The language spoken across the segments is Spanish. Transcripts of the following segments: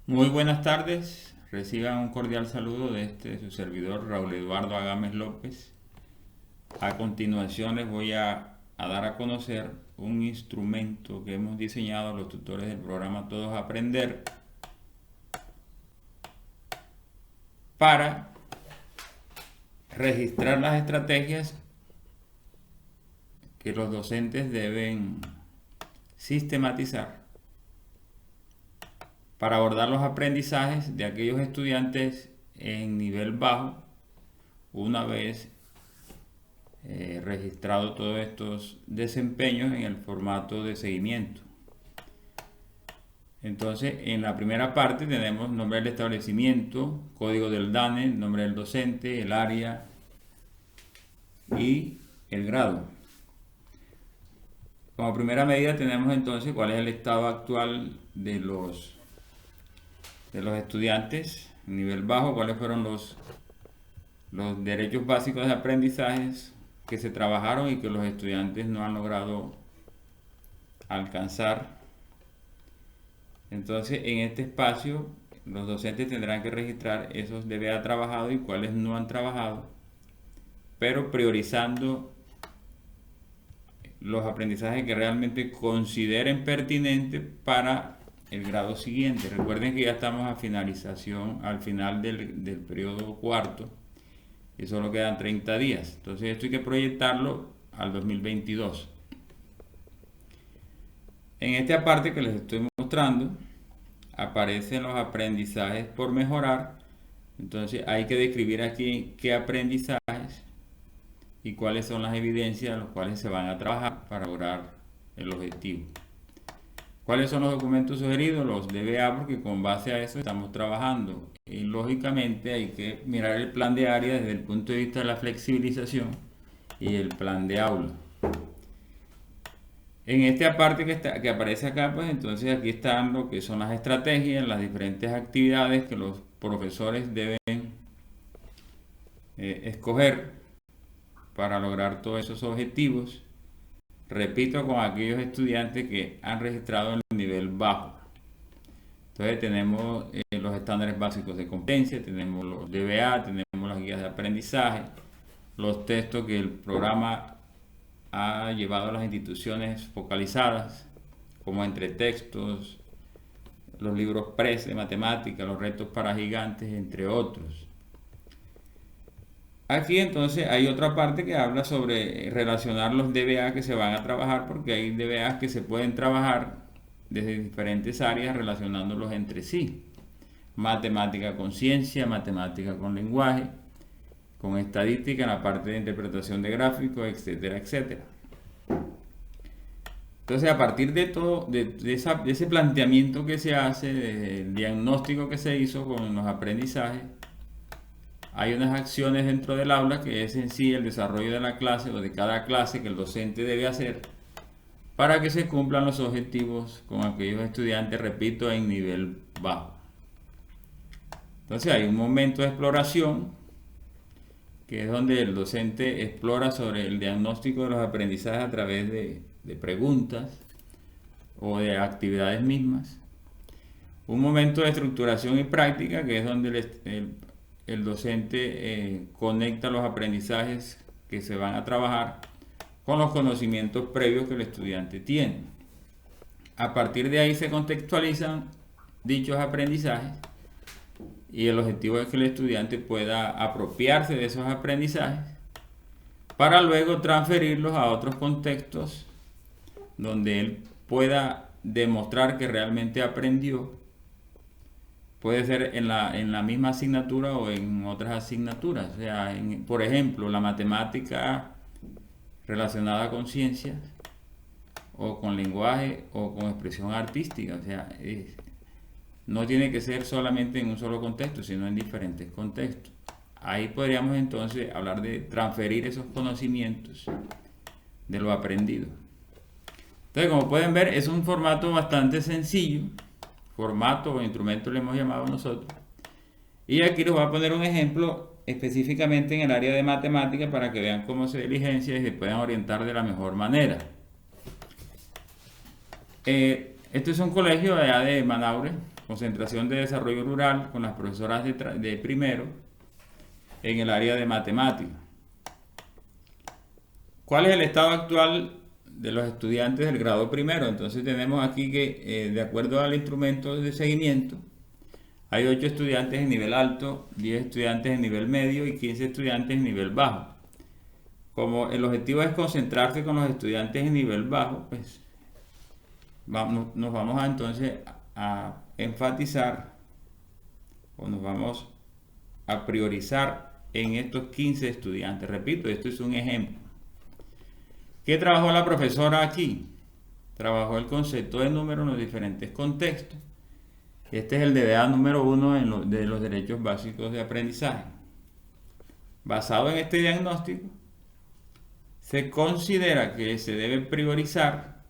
Muy buenas tardes, reciban un cordial saludo de su servidor Raúl Eduardo Agames López. A continuación les voy a dar a conocer un instrumento que hemos diseñado los tutores del programa Todos Aprender para registrar las estrategias que los docentes deben sistematizar para abordar los aprendizajes de aquellos estudiantes en nivel bajo una vez registrado todos estos desempeños en el formato de seguimiento. Entonces, en la primera parte tenemos nombre del establecimiento, código del DANE, nombre del docente, el área y el grado. Como primera medida tenemos entonces cuál es el estado actual de los estudiantes nivel bajo, cuáles fueron los derechos básicos de aprendizajes que se trabajaron y que los estudiantes no han logrado alcanzar. Entonces, en este espacio, los docentes tendrán que registrar esos DBA trabajados y cuáles no han trabajado, pero priorizando los aprendizajes que realmente consideren pertinentes para el grado siguiente. Recuerden que ya estamos al final del periodo cuarto y solo quedan 30 días. Entonces esto hay que proyectarlo al 2022. En esta parte que les estoy mostrando aparecen los aprendizajes por mejorar. Entonces hay que describir aquí qué aprendizajes y cuáles son las evidencias a las cuales se van a trabajar para lograr el objetivo. ¿Cuáles son los documentos sugeridos? Los DBA, porque con base a eso estamos trabajando. Y lógicamente hay que mirar el plan de área desde el punto de vista de la flexibilización y el plan de aula. En esta parte que aparece acá, pues entonces aquí están lo que son las estrategias, las diferentes actividades que los profesores deben escoger para lograr todos esos objetivos. Repito, con aquellos estudiantes que han registrado el nivel bajo. Entonces tenemos los estándares básicos de competencia, tenemos los DBA, tenemos las guías de aprendizaje, los textos que el programa ha llevado a las instituciones focalizadas, como entre textos, los libros PRES de matemáticas, los retos para gigantes, entre otros. Aquí entonces hay otra parte que habla sobre relacionar los DBA que se van a trabajar, porque hay DBA que se pueden trabajar desde diferentes áreas relacionándolos entre sí. Matemática con ciencia, matemática con lenguaje, con estadística en la parte de interpretación de gráficos, etcétera, etcétera. Entonces, a partir de todo, de ese planteamiento que se hace, del diagnóstico que se hizo con los aprendizajes, hay unas acciones dentro del aula que es en sí el desarrollo de la clase o de cada clase que el docente debe hacer para que se cumplan los objetivos con aquellos estudiantes, repito, en nivel bajo. Entonces hay un momento de exploración que es donde el docente explora sobre el diagnóstico de los aprendizajes a través de preguntas o de actividades mismas. Un momento de estructuración y práctica que es donde el docente conecta los aprendizajes que se van a trabajar con los conocimientos previos que el estudiante tiene. A partir de ahí se contextualizan dichos aprendizajes y el objetivo es que el estudiante pueda apropiarse de esos aprendizajes para luego transferirlos a otros contextos donde él pueda demostrar que realmente aprendió. Puede ser en la misma asignatura o en otras asignaturas. O sea, por ejemplo, la matemática relacionada con ciencias o con lenguaje o con expresión artística. O sea, no tiene que ser solamente en un solo contexto, sino en diferentes contextos. Ahí podríamos entonces hablar de transferir esos conocimientos de lo aprendido. Entonces, como pueden ver, es un formato bastante sencillo. Formato o instrumento le hemos llamado nosotros. Y aquí les voy a poner un ejemplo específicamente en el área de matemática para que vean cómo se diligencia y se puedan orientar de la mejor manera. Este es un colegio allá de Manaure, concentración de desarrollo rural con las profesoras de primero en el área de matemáticas. ¿Cuál es el estado actual de los estudiantes del grado primero? Entonces tenemos aquí que, de acuerdo al instrumento de seguimiento, hay 8 estudiantes en nivel alto, 10 estudiantes en nivel medio y 15 estudiantes en nivel bajo. Como el objetivo es concentrarse con los estudiantes en nivel bajo, pues nos vamos a entonces a enfatizar o nos vamos a priorizar en estos 15 estudiantes. Repito, esto es un ejemplo. ¿Qué trabajó la profesora aquí? Trabajó el concepto de número en los diferentes contextos. Este es el DBA número 1 de los derechos básicos de aprendizaje. Basado en este diagnóstico, se considera que se debe priorizar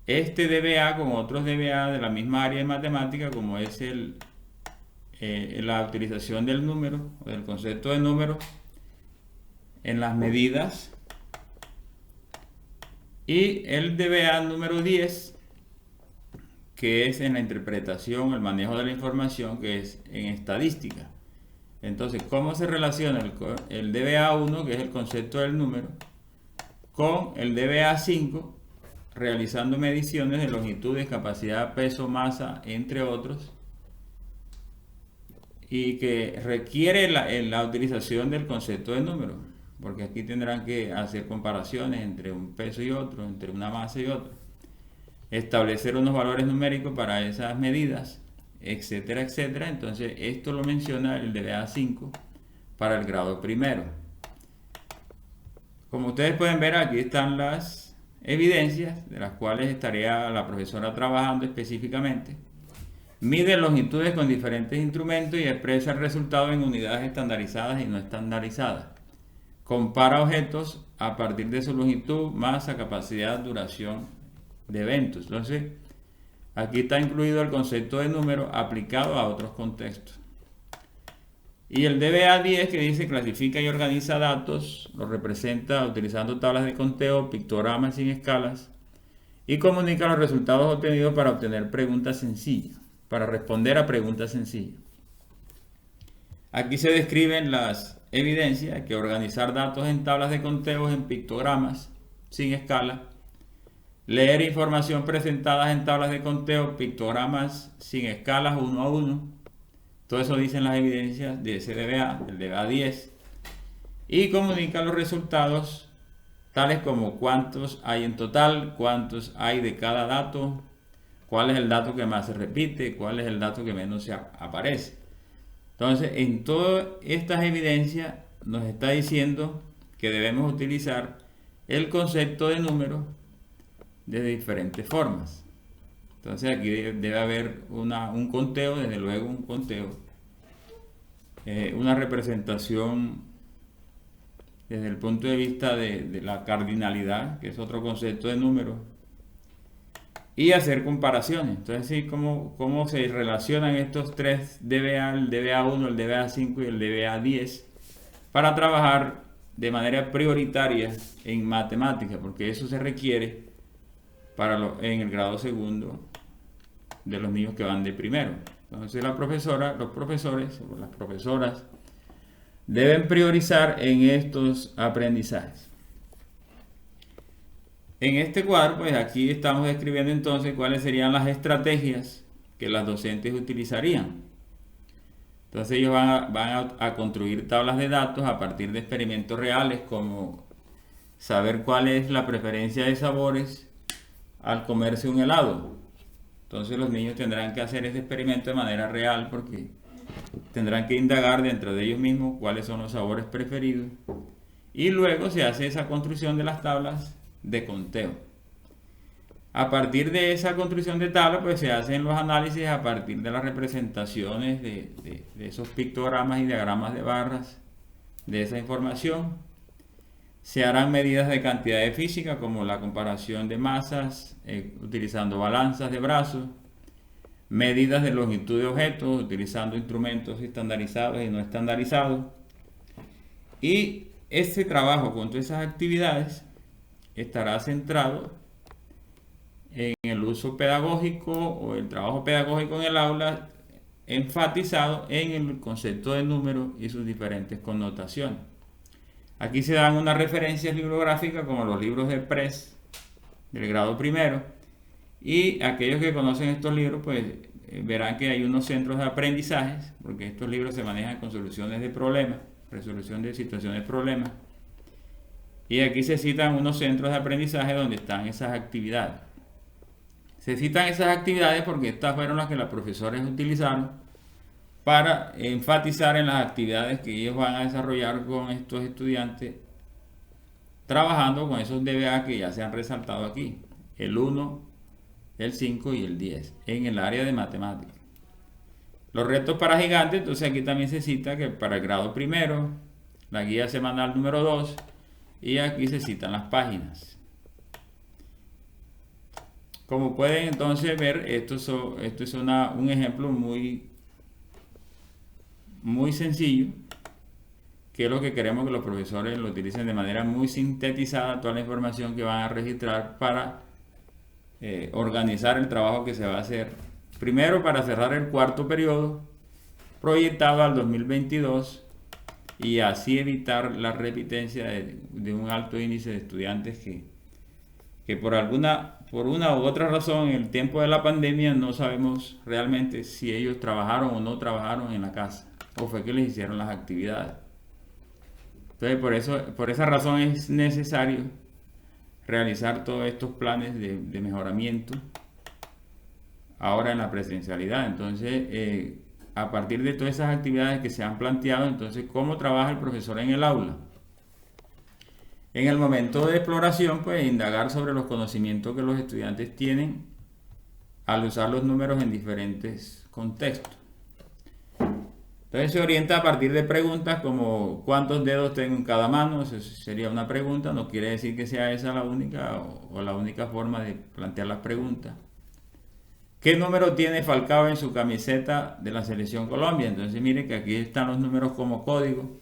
este DBA con otros DBA de la misma área de matemática, como es la utilización del número o del concepto de número en las medidas, y el DBA número 10, que es en la interpretación, el manejo de la información, que es en estadística. Entonces, ¿cómo se relaciona el DBA 1, que es el concepto del número, con el DBA 5, realizando mediciones de longitudes, capacidad, peso, masa, entre otros, y que requiere la utilización del concepto de número, porque aquí tendrán que hacer comparaciones entre un peso y otro, entre una masa y otra, establecer unos valores numéricos para esas medidas, etcétera, etcétera. Entonces esto lo menciona el DBA 5 para el grado primero. Como ustedes pueden ver, aquí están las evidencias de las cuales estaría la profesora trabajando específicamente. Mide longitudes con diferentes instrumentos y expresa el resultado en unidades estandarizadas y no estandarizadas. Compara objetos a partir de su longitud, masa, capacidad, duración de eventos. Entonces, aquí está incluido el concepto de número aplicado a otros contextos. Y el DBA 10, que dice clasifica y organiza datos, lo representa utilizando tablas de conteo, pictogramas sin escalas, y comunica los resultados obtenidos para obtener preguntas sencillas, para responder a preguntas sencillas. Aquí se describen las evidencias que organizar datos en tablas de conteos, en pictogramas sin escala, leer información presentadas en tablas de conteo, pictogramas sin escalas 1 a 1. Todo eso dicen las evidencias de ese DBA, el DBA 10. Y comunica los resultados tales como cuántos hay en total, cuántos hay de cada dato, cuál es el dato que más se repite, cuál es el dato que menos se aparece. Entonces, en todas estas evidencias nos está diciendo que debemos utilizar el concepto de número de diferentes formas. Entonces aquí debe haber un conteo, desde luego un conteo, una representación desde el punto de vista de la cardinalidad, que es otro concepto de número, y hacer comparaciones. Entonces, sí, cómo se relacionan estos tres DBA, el DBA 1, el DBA 5 y el DBA 10, para trabajar de manera prioritaria en matemáticas, porque eso se requiere en el grado segundo de los niños que van de primero. Entonces la profesora, los profesores o las profesoras deben priorizar en estos aprendizajes. En este cuadro, pues aquí estamos describiendo entonces cuáles serían las estrategias que las docentes utilizarían. Entonces ellos van a construir tablas de datos a partir de experimentos reales, como saber cuál es la preferencia de sabores al comerse un helado. Entonces los niños tendrán que hacer ese experimento de manera real, porque tendrán que indagar dentro de ellos mismos cuáles son los sabores preferidos, y luego se hace esa construcción de las tablas de conteo. A partir de esa construcción de tabla, pues se hacen los análisis a partir de las representaciones de esos pictogramas y diagramas de barras de esa información. Se harán medidas de cantidad de física, como la comparación de masas, utilizando balanzas de brazos, medidas de longitud de objetos, utilizando instrumentos estandarizados y no estandarizados. Y este trabajo con todas esas actividades estará centrado en el uso pedagógico o el trabajo pedagógico en el aula, enfatizado en el concepto de número y sus diferentes connotaciones. Aquí se dan unas referencias bibliográficas como los libros de PRES del grado primero, y aquellos que conocen estos libros pues verán que hay unos centros de aprendizajes, porque estos libros se manejan con soluciones de problemas, resolución de situaciones de problemas, y aquí se citan unos centros de aprendizaje donde están esas actividades. Se citan esas actividades porque estas fueron las que los profesores utilizaron para enfatizar en las actividades que ellos van a desarrollar con estos estudiantes, trabajando con esos DBA que ya se han resaltado aquí, el 1, el 5 y el 10, en el área de matemáticas. Los retos para gigantes, entonces aquí también se cita que para el grado primero, la guía semanal número 2, y aquí se citan las páginas. Como pueden entonces ver, esto es un ejemplo muy sencillo, que es lo que queremos que los profesores lo utilicen de manera muy sintetizada, toda la información que van a registrar para organizar el trabajo que se va a hacer. Primero, para cerrar el cuarto periodo, proyectado al 2022, y así evitar la repitencia de un alto índice de estudiantes que por una u otra razón, en el tiempo de la pandemia, no sabemos realmente si ellos trabajaron o no trabajaron en la casa, o fue que les hicieron las actividades. Entonces, por esa razón es necesario realizar todos estos planes de mejoramiento ahora en la presencialidad. Entonces, a partir de todas esas actividades que se han planteado, entonces, ¿cómo trabaja el profesor en el aula? En el momento de exploración, pues indagar sobre los conocimientos que los estudiantes tienen al usar los números en diferentes contextos. Entonces se orienta a partir de preguntas como ¿cuántos dedos tengo en cada mano? Eso sería una pregunta, no quiere decir que sea esa la única o la única forma de plantear las preguntas. ¿Qué número tiene Falcao en su camiseta de la Selección Colombia? Entonces mire que aquí están los números como código,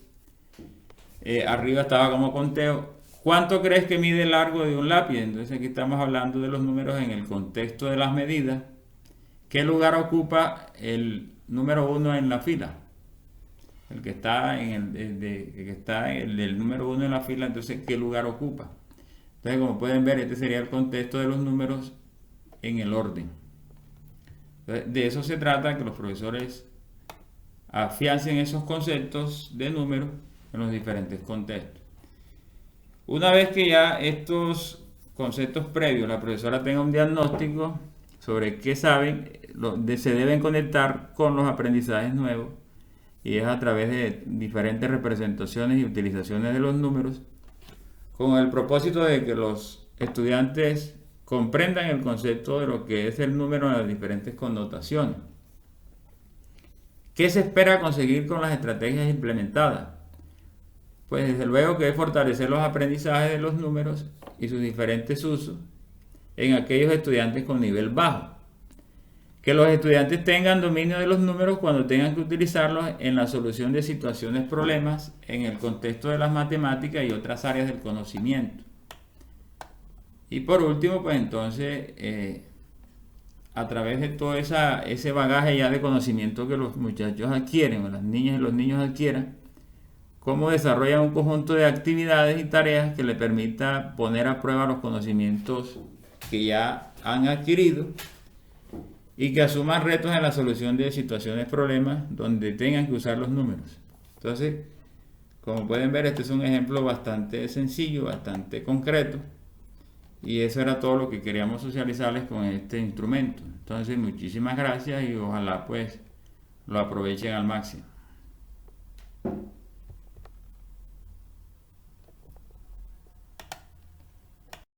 arriba estaba como conteo. ¿Cuánto crees que mide el largo de un lápiz? Entonces aquí estamos hablando de los números en el contexto de las medidas. ¿Qué lugar ocupa el número 1 en la fila? El que está el número 1 en la fila, entonces ¿qué lugar ocupa? Entonces, como pueden ver, este sería el contexto de los números en el orden. Entonces, de eso se trata, que los profesores afiancen esos conceptos de números en los diferentes contextos. Una vez que ya estos conceptos previos, la profesora tenga un diagnóstico sobre qué saben, se deben conectar con los aprendizajes nuevos, y es a través de diferentes representaciones y utilizaciones de los números, con el propósito de que los estudiantes comprendan el concepto de lo que es el número en las diferentes connotaciones. ¿Qué se espera conseguir con las estrategias implementadas? Pues desde luego que es fortalecer los aprendizajes de los números y sus diferentes usos en aquellos estudiantes con nivel bajo. Que los estudiantes tengan dominio de los números cuando tengan que utilizarlos en la solución de situaciones, problemas, en el contexto de las matemáticas y otras áreas del conocimiento. Y por último, pues entonces, a través de todo ese bagaje ya de conocimiento que los muchachos adquieren, o las niñas y los niños adquieran, cómo desarrollan un conjunto de actividades y tareas que les permita poner a prueba los conocimientos que ya han adquirido, y que asuman retos en la solución de situaciones, problemas, donde tengan que usar los números. Entonces, como pueden ver, este es un ejemplo bastante sencillo, bastante concreto, y eso era todo lo que queríamos socializarles con este instrumento. Entonces, muchísimas gracias y ojalá pues lo aprovechen al máximo.